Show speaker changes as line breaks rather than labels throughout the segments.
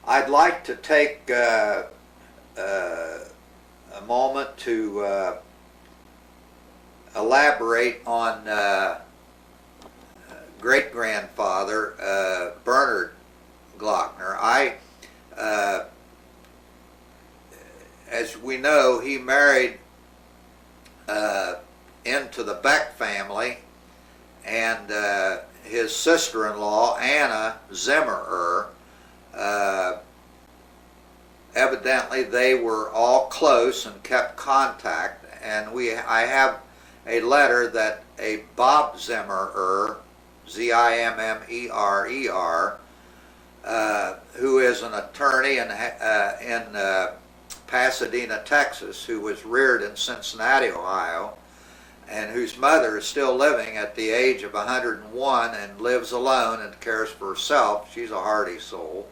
I'd like to take a moment to elaborate on great-grandfather Bernhard Glockner. As we know, he married into the Beck family, and his sister-in-law, Anna Zimmerer, evidently they were all close and kept contact, and I have a letter that a Bob Zimmerer, Zimmerer, who is an attorney in Pasadena, Texas, who was reared in Cincinnati, Ohio, and whose mother is still living at the age of 101 and lives alone and cares for herself. She's a hardy soul.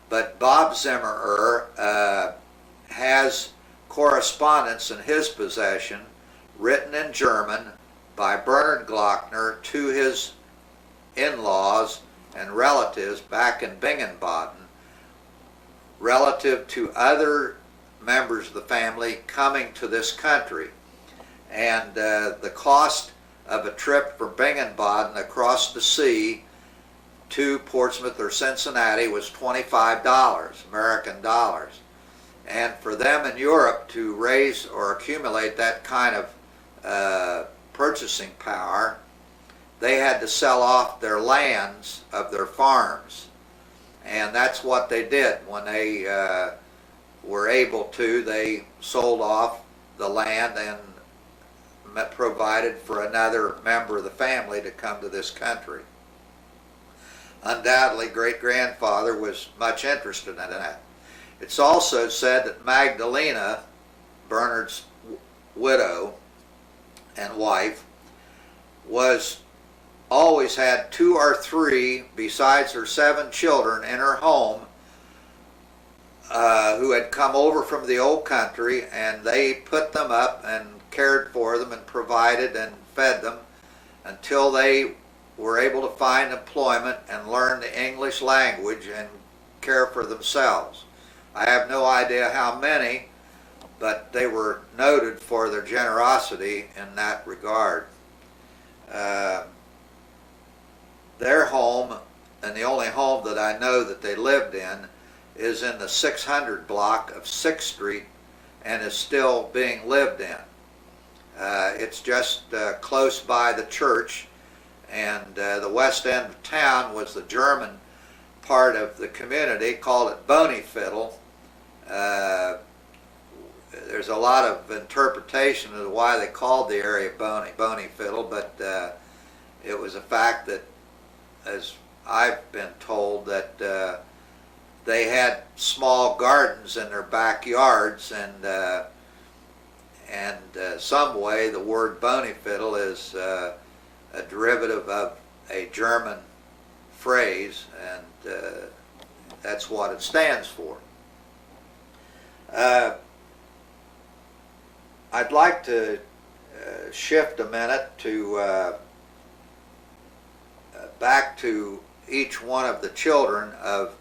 But Bob Zimmerer has correspondence in his possession written in German by Bernhard Glockner to his in-laws and relatives back in Bingen-Baden relative to other members of the family coming to this country. And the cost of a trip from Bingen-Baden across the sea to Portsmouth or Cincinnati was $25, American dollars. And for them in Europe to raise or accumulate that kind of purchasing power, they had to sell off their lands of their farms. And that's what they did. When they were able to, they sold off the land and provided for another member of the family to come to this country. Undoubtedly, great-grandfather was much interested in that. It's also said that Magdalena, Bernhard's widow and wife, always had 2 or 3, besides her 7 children, in her home who had come over from the old country, and they put them up and cared for them and provided and fed them until they were able to find employment and learn the English language and care for themselves. I have no idea how many, but they were noted for their generosity in that regard. Their home, and the only home that I know that they lived in, is in the 600 block of 6th Street and is still being lived in. It's just close by the church, and the west end of town was the German part of the community, called it Bonyfiddle. There's a lot of interpretation of why they called the area Bonyfiddle, but it was a fact that, as I've been told, that they had small gardens in their backyards, and some way the word Bonyfiddle is a derivative of a German phrase, and that's what it stands for. I'd like to shift a minute to back to each one of the children of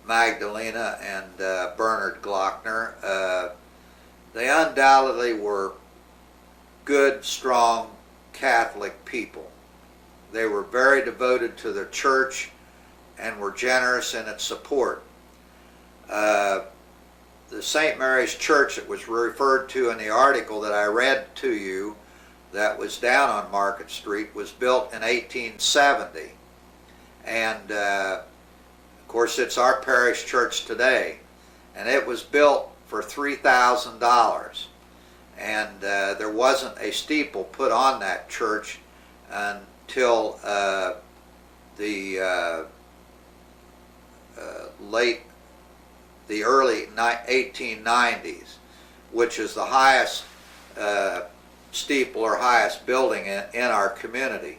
Magdalena and Bernhard Glockner. They undoubtedly were good, strong Catholic people. They were very devoted to their church and were generous in its support. The St. Mary's Church that was referred to in the article that I read to you, that was down on Market Street, was built in 1870. And of course it's our parish church today. And it was built for $3,000. And there wasn't a steeple put on that church until the early 1890s, which is the highest steeple or highest building in our community.